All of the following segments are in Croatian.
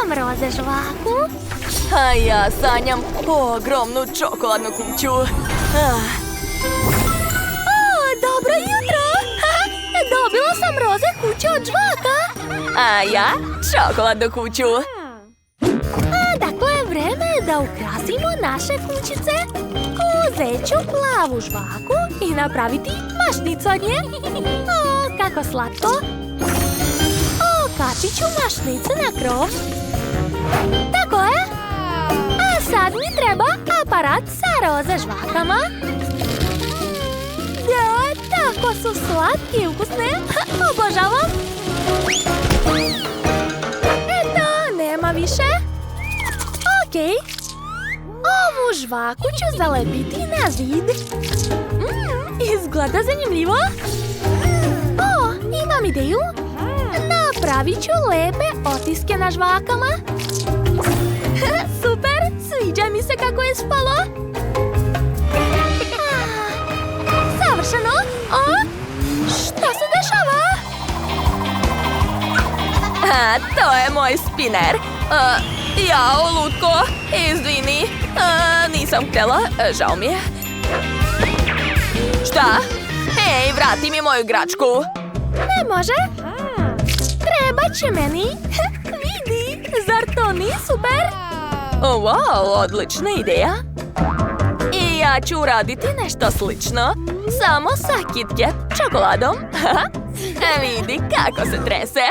sam roze žvaku. A ja sanjam ogromnu čokoladnu kuću. Dobro jutro! Dobila sam roze kuće od žvaka. A ja čokoladnu kuću. Dakle, vreme je da ukrasimo naše kućice. Uzet ću plavu žvaku i napraviti mašnicu od nje. O, kako slatko! Okačit ću mašnice na krov. Tako je. A sad mi treba aparat sa roze žvakama. Da, tako su slatke i ukusne. Obožavam. Eto, nema više. Okej. Ovu žvaku ću zalepiti na zid. Izgleda zanimljivo. O, imam ideju. Napravit ću lepe otiske na žvakama. Super, sviđa mi se kako je spalo. Savršeno. Šta se dešava? To je moj spiner. Jao, lutko, izvini. Nisam htjela, žao mi je. Šta? Hej, vrati mi moju igračku. Ne može. Treba će meni. Vidi, zar to nije super? Wow, odlična ideja. I ja ću uraditi nešto slično. Samo sa Kit Kat čokoladom. Vidi kako se trese.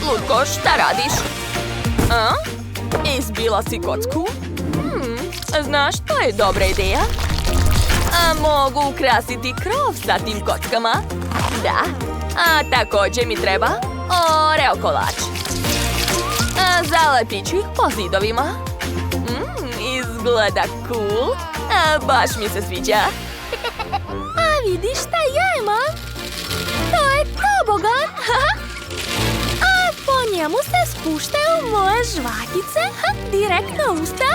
Lutko, šta radiš? Izbila si kocku? Znaš, to je dobra ideja. Mogu ukrasiti krov sa tim kockama. Da. A također mi treba oreo kolač. Zalepit ću ih po zidovima. Izgleda cool. Baš mi se sviđa. A vidiš šta ja imam? To je tobogan. A po njemu se spuštaju moje žvakice direktno u usta.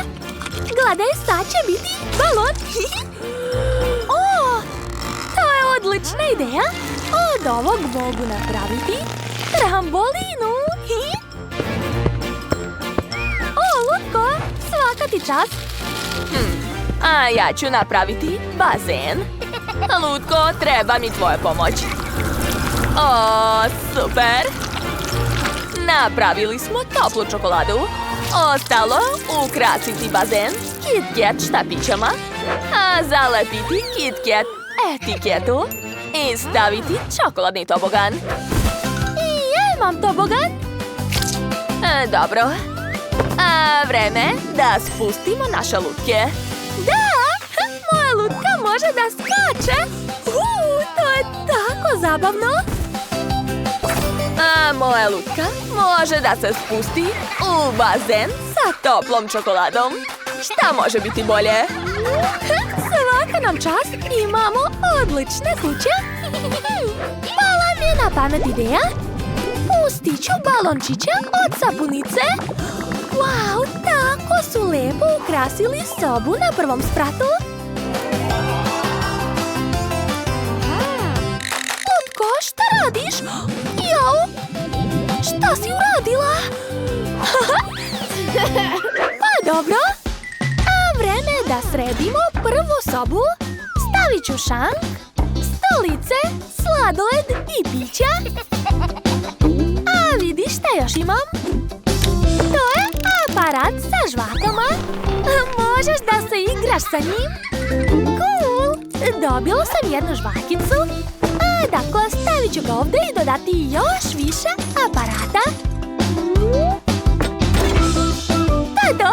Gledaj, sad će biti balon. O, to je odlična ideja. Od ovog mogu napraviti trambolinu. O, Lutko, svaka ti čast. A ja ću napraviti bazen. Lutko, treba mi tvoja pomoć. O, super. Napravili smo toplu čokoladu. Ostalo ukrasiti bazen Kit Kat štapićama, a zalepiti Kit Kat etiketu i staviti čokoladni tobogan. I ja imam tobogan. Dobro. A vreme da spustimo naše lutke. Da, moja lutka može da skače. To je tako zabavno. A moja lutka može da se spusti u bazen sa toplom čokoladom. Šta može biti bolje? Svaka nam čast, imamo odlične kuće. Pala mi je na pamet ideja. Pustit ću balončiće od sapunice. Wow, tako su lepo ukrasili sobu na prvom spratu. Lutko, šta radiš? Jao, šta si uradila? Pa dobro. A vreme je da sredimo prvu sobu. Stavit ću šank, stolice, sladoled i pića. A vidiš šta još imam? To je aparat sa žvakama. Možeš da se igraš sa njim. Cool! Dobila sam jednu žvakicu. Dakle, stavit ću ga ovdje i dodati još više aparata. To je to!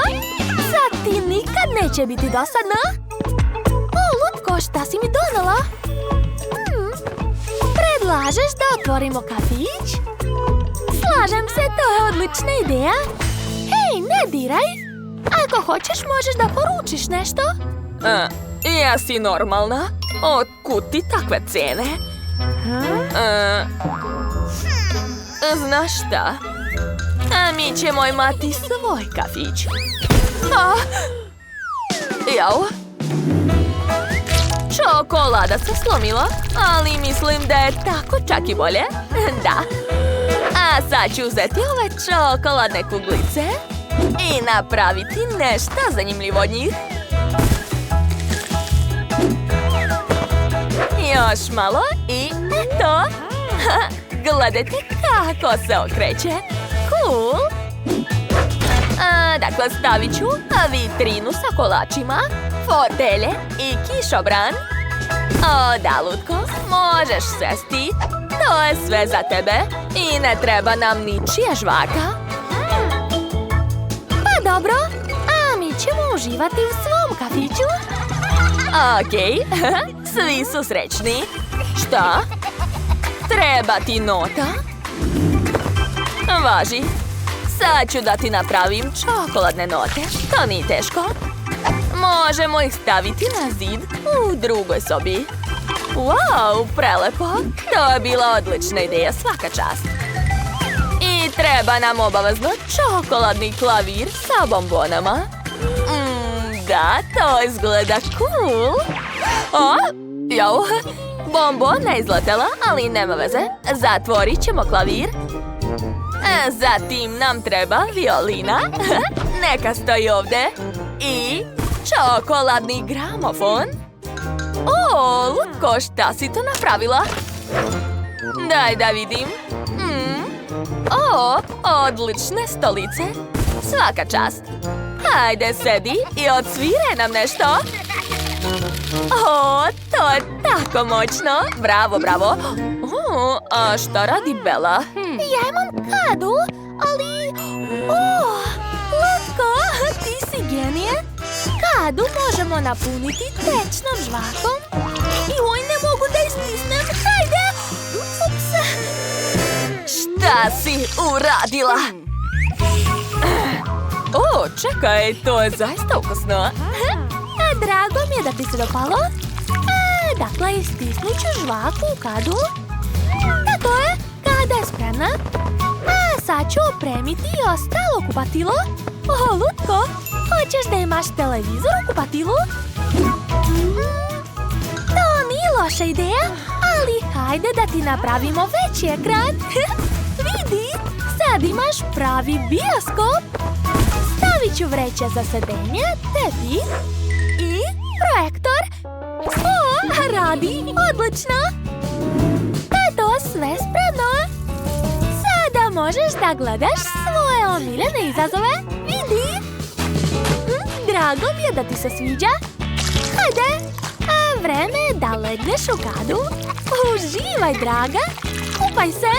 Sad ti nikad neće biti dosadno. O, Lutko, šta si mi donela? Predlažeš da otvorimo kafić? Slažem se, to je odlična ideja. Hej, ne diraj. Ako hoćeš, možeš da poručiš nešto. Jesi normalna? Otkud ti takve cene? Znaš šta? Mi ćemo imati svoj kafić. Jao. Čokolada se slomila, ali mislim da je tako čak i bolje. Da. A sad ću uzeti ove čokoladne kuglice i napraviti nešto zanimljivo od njih. Još malo i eto! Gledajte kako se okreće. Cool! Dakle, stavit ću vitrinu sa kolačima, fotelje i kišobran. O, da, Lutko, možeš sesti. To je sve za tebe. I ne treba nam ničija žvaka. Pa dobro, a mi ćemo uživati u svom kafiću. Okej, svi su srećni. Šta? Treba ti nota? Važi. Sad ću da ti napravim čokoladne note. To nije teško. Možemo ih staviti na zid u drugoj sobi. Wow, prelepo. To je bila odlična ideja, svaka čast. I treba nam obavezno čokoladni klavir sa bombonama. Da, to izgleda cool. O, jau, bombona izletela, ali nema veze. Zatvorit ćemo klavir. Zatim nam treba violina. Neka stoji ovdje. I čokoladni gramofon. O, Lutko, šta si to napravila? Daj da vidim. O, odlične stolice. Svaka čast. Hajde, sedi i odsviraj nam nešto. O, to je tako moćno. Bravo, bravo. O, a šta radi Bella? Ja imam kadu, ali... O, Lutko, ti si genije. Kadu možemo napuniti tečnom žvakom. Joj, ne mogu da istisnem. Hajde! Ups! Šta si uradila? O, čekaj, to je zaista ukusno. Drago mi je da ti se dopalo. Dakle, istisnut ću žvaku u kadu. Tako je, kada je spremna. A sad ću opremiti i ostalo kupatilo. O, Lutko, hoćeš da imaš televizor u kupatilu? To nije loša ideja, ali hajde da ti napravimo veći ekran. Vidi, sad imaš pravi bioskop. Stavit ću vreće za sedenje, tepih i projektor. O, radi, odlično. To sve spremno. Sada možeš da gledaš svoje omiljene izazove. Vidi. Drago mi je da ti se sviđa. Hajde, vreme je da legneš u kadu. Uživaj, draga. Kupaj se.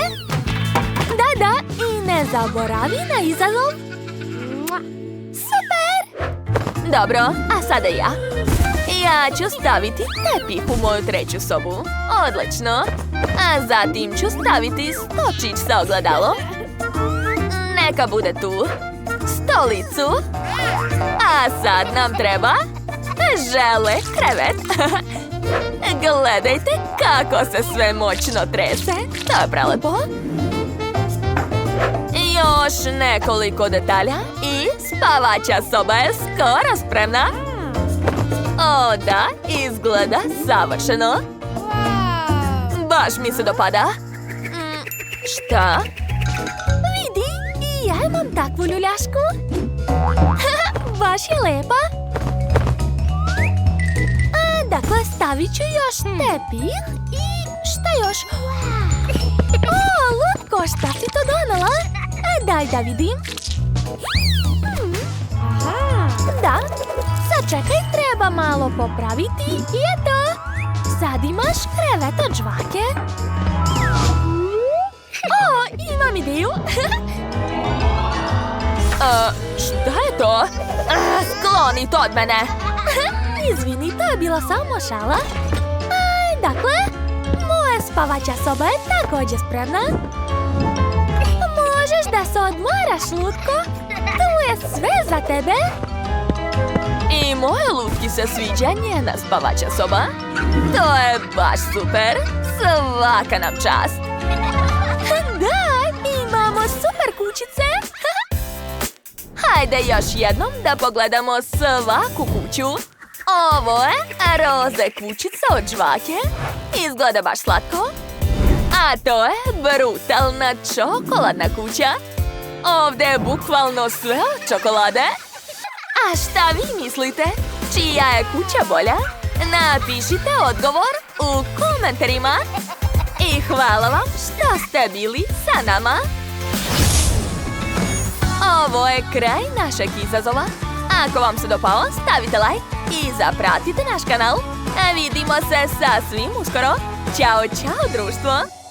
Da, i ne zaboravi na izazov. Super. Dobro, a sada ja. Ja ću staviti tepih u moju treću sobu. Odlično. A zatim ću staviti stočić sa ogledalom. Neka bude tu. Stolicu. A sad nam treba žele krevet. Gledajte kako se sve moćno trese. To je prelepo. Još nekoliko detalja i spavaća soba je skoro spremna. O, da, izgleda savršeno. Baš mi se dopada. Šta? Vidi, i ja imam takvu ljuljašku. Baš je lepa. Dakle, stavit ću još tepih i šta još? O, Lutko, šta si to donela? Daj da vidim. Da, sačekaj, treba malo popraviti i eto. Sad imaš krevet od žvake. O, imam ideju. Šta je to? Skloni to od mene. Izvini, to je bila samo šala. Dakle, moja spavaća soba je također spremna. Možeš da se odmaraš, Lutko. Tu je sve za tebe. I moje Lutki se sviđa njena spavaća soba. To je baš super. Svaka nam čast. Da, imamo super kućice. Hajde još jednom da pogledamo svaku kuću. Ovo je roze kućica od žvake. Izgleda baš slatko. A to je brutalna čokoladna kuća. Ovdje je bukvalno sve od čokolade. A šta vi mislite? Čija je kuća bolja? Napišite odgovor u komentarima. I hvala vam što ste bili sa nama. Ovo je kraj našeg izazova. Ako vam se dopao, stavite like i zapratite naš kanal. Vidimo se sasvim uskoro. Ćao, čao društvo!